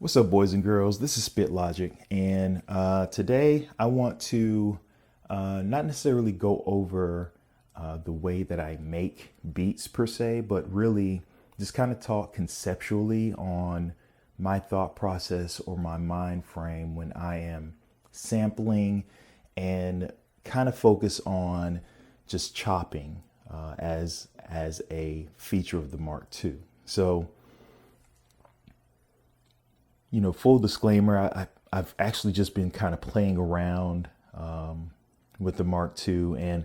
What's up, boys and girls? This is Spit Logic, and today I want to not necessarily go over the way that I make beats per se, but really just kind of talk conceptually on my thought process or my mind frame when I am sampling, and kind of focus on just chopping as a feature of the Mark II. So, full disclaimer, I've actually just been kind of playing around with the Mark II, and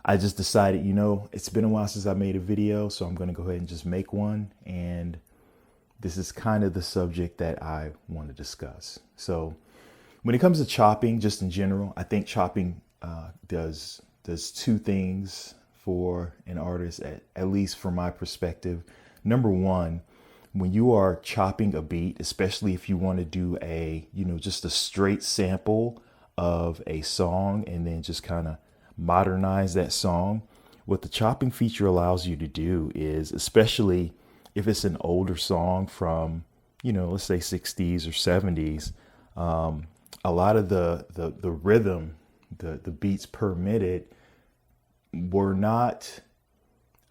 I just decided, it's been a while since I made a video, so I'm going to go ahead and just make one. And this is kind of the subject that I want to discuss. So when it comes to chopping, just in general, I think chopping does two things for an artist, at least from my perspective. Number one, when you are chopping a beat, especially if you want to do just a straight sample of a song and then just kind of modernize that song, what the chopping feature allows you to do is, especially if it's an older song from, let's say 60s or 70s, a lot of the rhythm, the beats per minute were not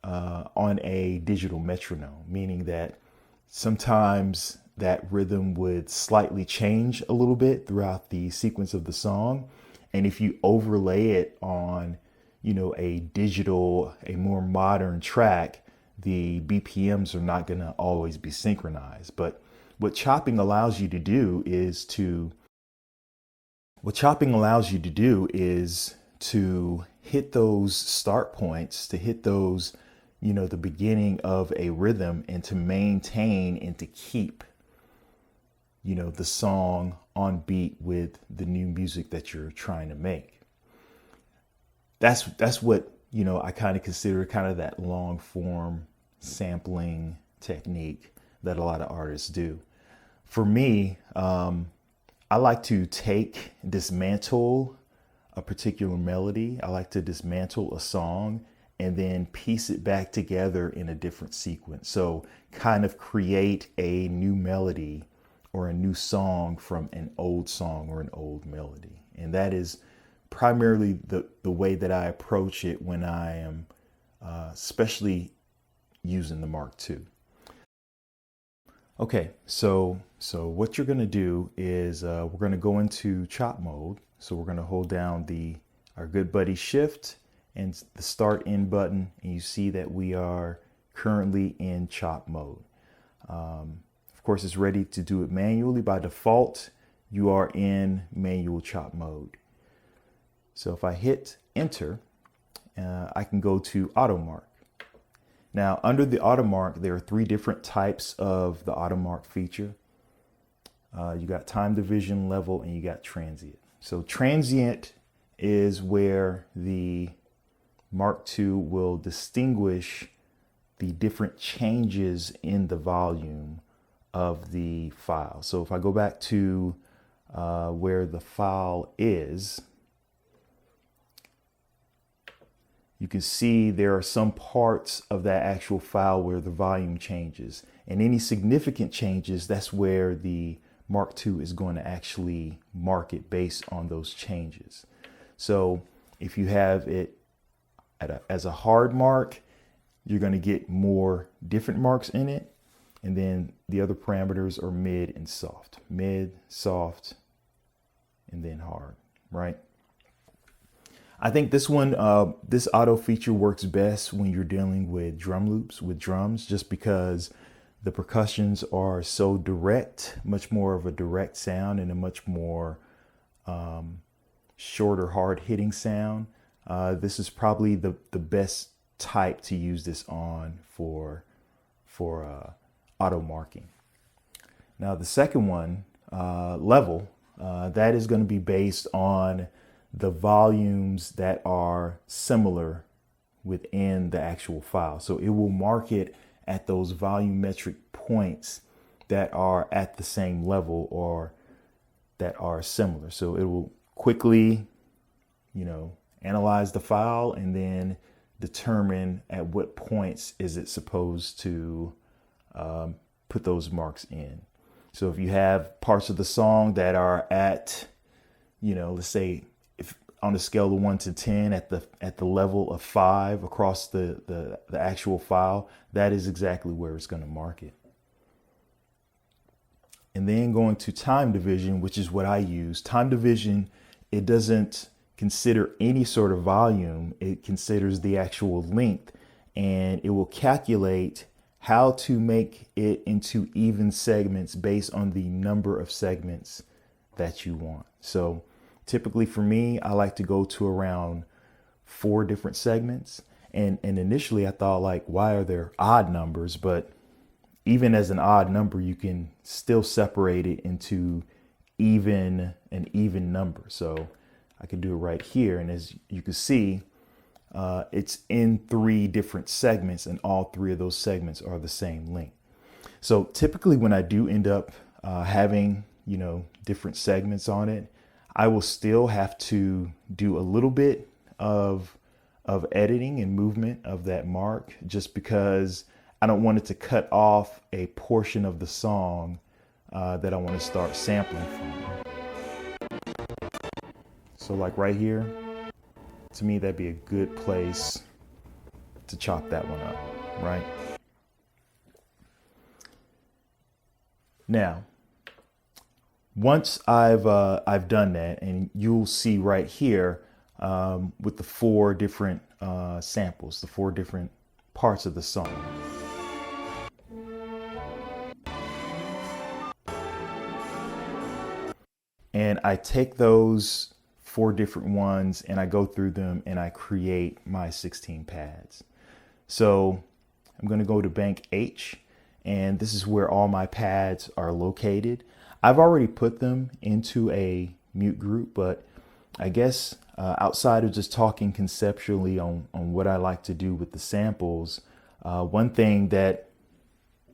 on a digital metronome, meaning that sometimes that rhythm would slightly change a little bit throughout the sequence of the song. And if you overlay it on, a digital, a more modern track, the BPMs are not going to always be synchronized. But what chopping allows you to do is to hit those start points, to hit those the beginning of a rhythm, and to maintain and to keep, the song on beat with the new music that you're trying to make. That's what, I kind of consider kind of that long form sampling technique that a lot of artists do. For me, I like to dismantle a particular melody. I like to dismantle a song and then piece it back together in a different sequence. So kind of create a new melody or a new song from an old song or an old melody. And that is primarily the way that I approach it when I am especially using the Mark II. Okay, so what you're gonna do is we're gonna go into chop mode. So we're gonna hold down our good buddy Shift and the start end button, and you see that we are currently in chop mode. Of course, it's ready to do it manually. By default, you are in manual chop mode. So if I hit enter, I can go to AutoMark. Now, under the AutoMark, there are three different types of the AutoMark feature. You got time division, level, and you got transient. So transient is where the Mark II will distinguish the different changes in the volume of the file. So if I go back to where the file is, you can see there are some parts of that actual file where the volume changes. And any significant changes, that's where the Mark II is going to actually mark it based on those changes. So if you have it as a hard mark, you're going to get more different marks in it. And then the other parameters are mid and soft. Mid, soft, and then hard, right? I think this auto feature works best when you're dealing with drum loops, with drums, just because the percussions are so direct, much more of a direct sound and a much more shorter, hard hitting sound. This is probably the best type to use this on for auto marking. Now the second one, level, that is going to be based on the volumes that are similar within the actual file. So it will mark it at those volumetric points that are at the same level or that are similar. So it will quickly, analyze the file and then determine at what points is it supposed to put those marks in. So if you have parts of the song that are at, let's say if on a scale of 1 to 10 at the level of 5 across the actual file, that is exactly where it's going to mark it. And then going to time division, which is what I use. Time division, it doesn't consider any sort of volume. It considers the actual length, and it will calculate how to make it into even segments based on the number of segments that you want. So typically for me, I like to go to around 4 different segments. And initially I thought, like, why are there odd numbers? But even as an odd number, you can still separate it into an even number. So I can do it right here. And as you can see, it's in 3 different segments, and all 3 of those segments are the same length. So typically when I do end up having, different segments on it, I will still have to do a little bit of editing and movement of that mark, just because I don't want it to cut off a portion of the song that I want to start sampling from. So like right here, to me, that'd be a good place to chop that one up, right? Now, once I've done that, and you'll see right here with the 4 different samples, the 4 different parts of the song. And I take those 4 different ones and I go through them and I create my 16 pads. So I'm going to go to bank H, and this is where all my pads are located. I've already put them into a mute group, but I guess outside of just talking conceptually on what I like to do with the samples, one thing that,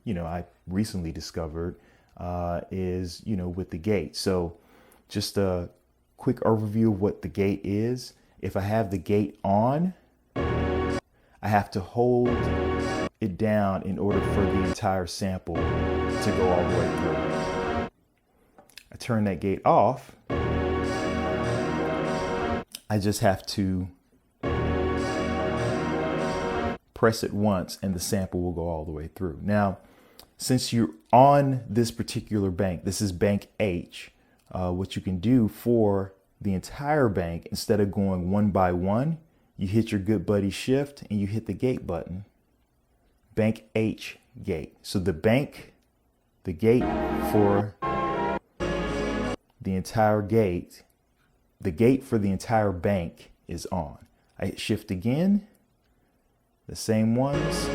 I recently discovered is, with the gate. So just a quick overview of what the gate is. If I have the gate on, I have to hold it down in order for the entire sample to go all the way through. I turn that gate off. I just have to press it once and the sample will go all the way through. Now, since you're on this particular bank, this is bank H, what you can do for the entire bank, instead of going one by one, you hit your good buddy shift and you hit the gate button. Bank H gate. So the gate for the entire gate, the gate for the entire bank is on. I hit shift again, the same ones.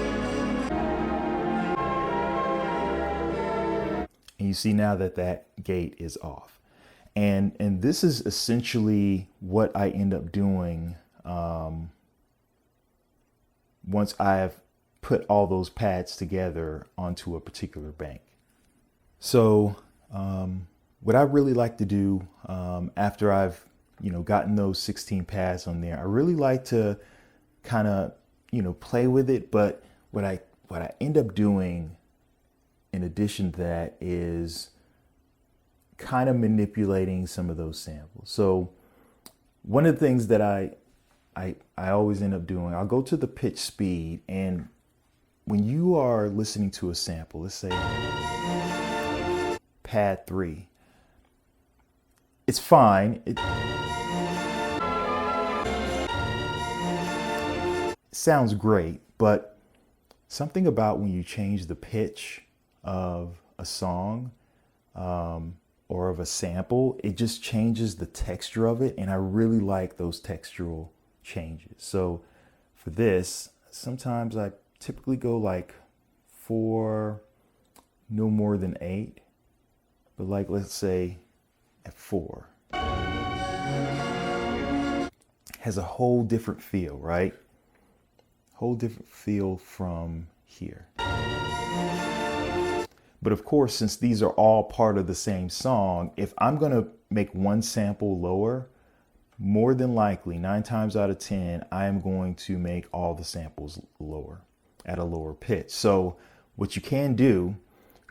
And you see now that that gate is off. And this is essentially what I end up doing once I've put all those pads together onto a particular bank. So what I really like to do after I've gotten those 16 pads on there, I really like to kind of play with it. But what I end up doing in addition to that is kind of manipulating some of those samples. So one of the things that I always end up doing, I'll go to the pitch speed, and when you are listening to a sample, let's say pad 3, it's fine. It sounds great, but something about when you change the pitch of a song, or of a sample, it just changes the texture of it. And I really like those textural changes. So for this, sometimes I typically go like 4, no more than 8, but like, let's say at 4, has a whole different feel, right? Whole different feel from here. But of course, since these are all part of the same song, if I'm going to make one sample lower, more than likely 9 times out of 10, I am going to make all the samples lower at a lower pitch. So what you can do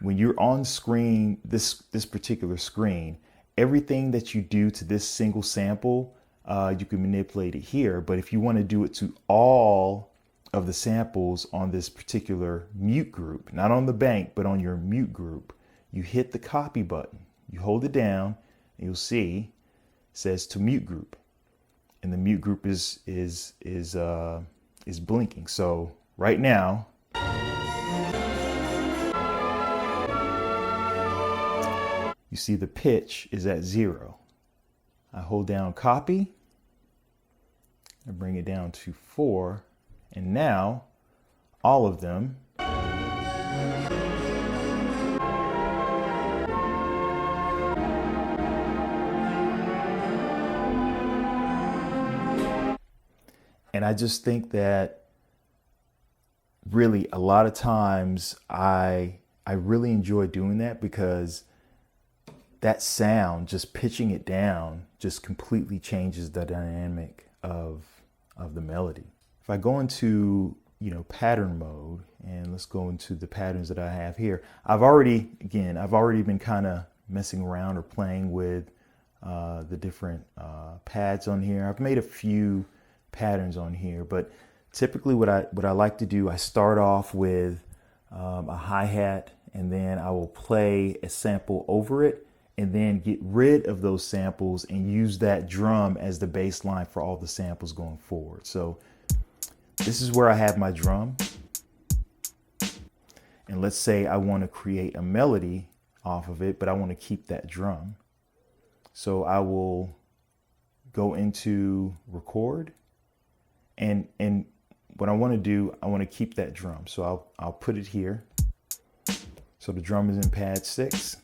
when you're on screen, this particular screen, everything that you do to this single sample, you can manipulate it here. But if you want to do it to all of the samples on this particular mute group, not on the bank, but on your mute group, you hit the copy button. You hold it down, and you'll see it says to mute group, and the mute group is blinking. So right now, you see the pitch is at 0. I hold down copy and bring it down to 4. And now all of them and I just think that really a lot of times I really enjoy doing that, because that sound, just pitching it down, just completely changes the dynamic of the melody. If I go into, pattern mode, and let's go into the patterns that I have here. I've already been kind of messing around or playing with the different pads on here. I've made a few patterns on here, but typically what I like to do, I start off with a hi-hat, and then I will play a sample over it, and then get rid of those samples and use that drum as the bass line for all the samples going forward. So this is where I have my drum. And let's say I want to create a melody off of it, but I want to keep that drum. So I will go into record, and what I want to do, I want to keep that drum. So I'll put it here. So the drum is in pad 6.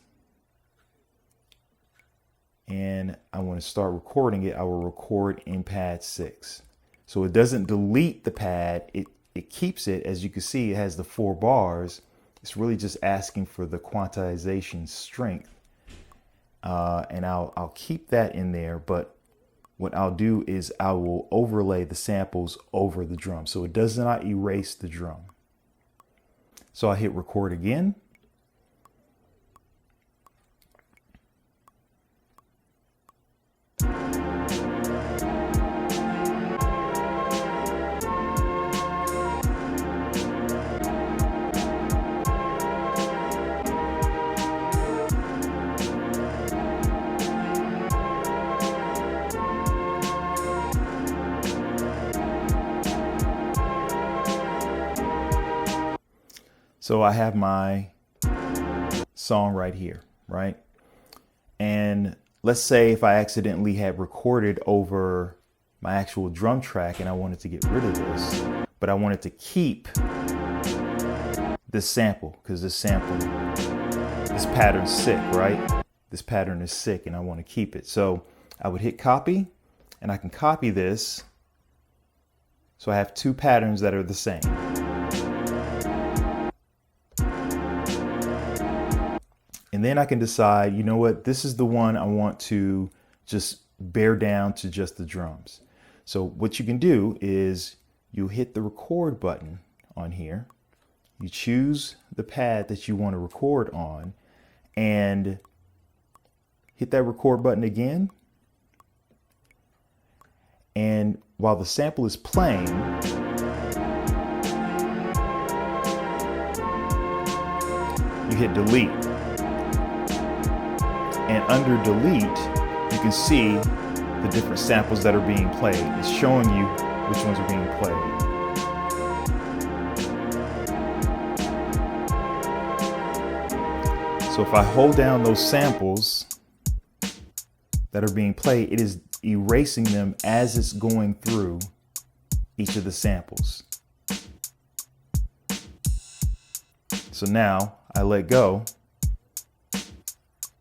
And I want to start recording it. I will record in pad 6. So it doesn't delete the pad. It keeps it. As you can see, it has the 4 bars. It's really just asking for the quantization strength. And I'll keep that in there. But what I'll do is I will overlay the samples over the drum, so it does not erase the drum. So I hit record again. So I have my song right here, right? And let's say if I accidentally had recorded over my actual drum track and I wanted to get rid of this, but I wanted to keep this sample, because this pattern's sick, right? This pattern is sick and I want to keep it. So I would hit copy, and I can copy this. So I have 2 patterns that are the same. And then I can decide, you know what, this is the one I want to just bear down to just the drums. So what you can do is you hit the record button on here. You choose the pad that you want to record on and hit that record button again. And while the sample is playing, you hit delete. And under delete, you can see the different samples that are being played. It's showing you which ones are being played. So if I hold down those samples that are being played, it is erasing them as it's going through each of the samples. So now I let go,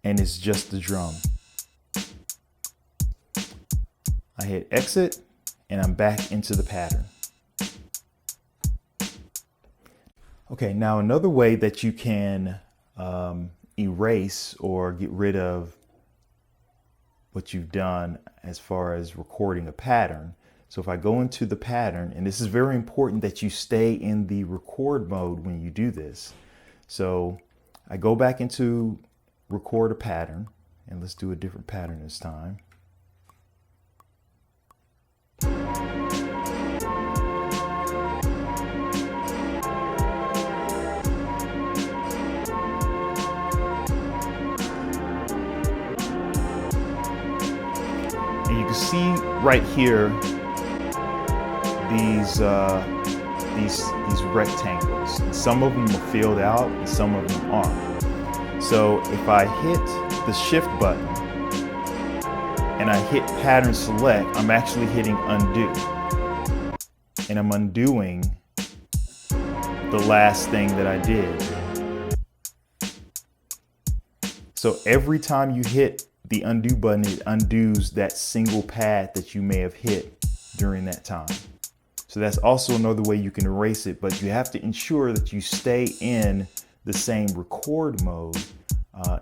and it's just the drum. I hit exit, and I'm back into the pattern. Okay, now another way that you can erase or get rid of what you've done as far as recording a pattern. So if I go into the pattern, and this is very important that you stay in the record mode when you do this. So I go back into record a pattern, and let's do a different pattern this time. And you can see right here these rectangles. And some of them are filled out and some of them aren't. So if I hit the shift button and I hit pattern select, I'm actually hitting undo. And I'm undoing the last thing that I did. So every time you hit the undo button, it undoes that single pad that you may have hit during that time. So that's also another way you can erase it, but you have to ensure that you stay in the same record mode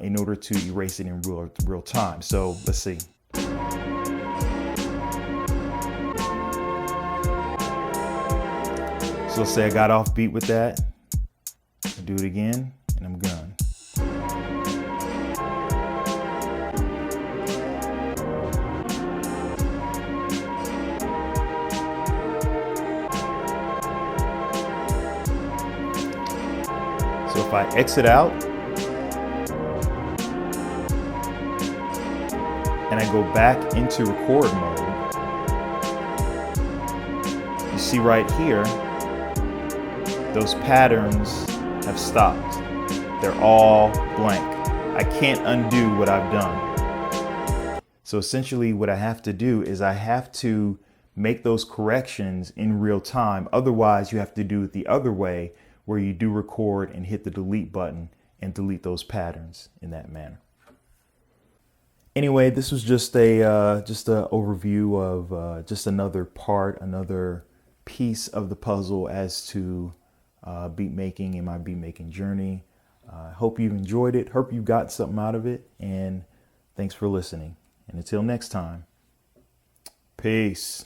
in order to erase it in real time. So let's see. So let's say I got off beat with that. I do it again and I'm done. So if I exit out and I go back into record mode, you see right here, those patterns have stopped. They're all blank. I can't undo what I've done. So essentially what I have to do is I have to make those corrections in real time. Otherwise, you have to do it the other way, where you do record and hit the delete button and delete those patterns in that manner. Anyway, this was just a overview of just another piece of the puzzle as to beat making and my beat making journey. Hope you've enjoyed it. Hope you got something out of it. And thanks for listening. And until next time, peace.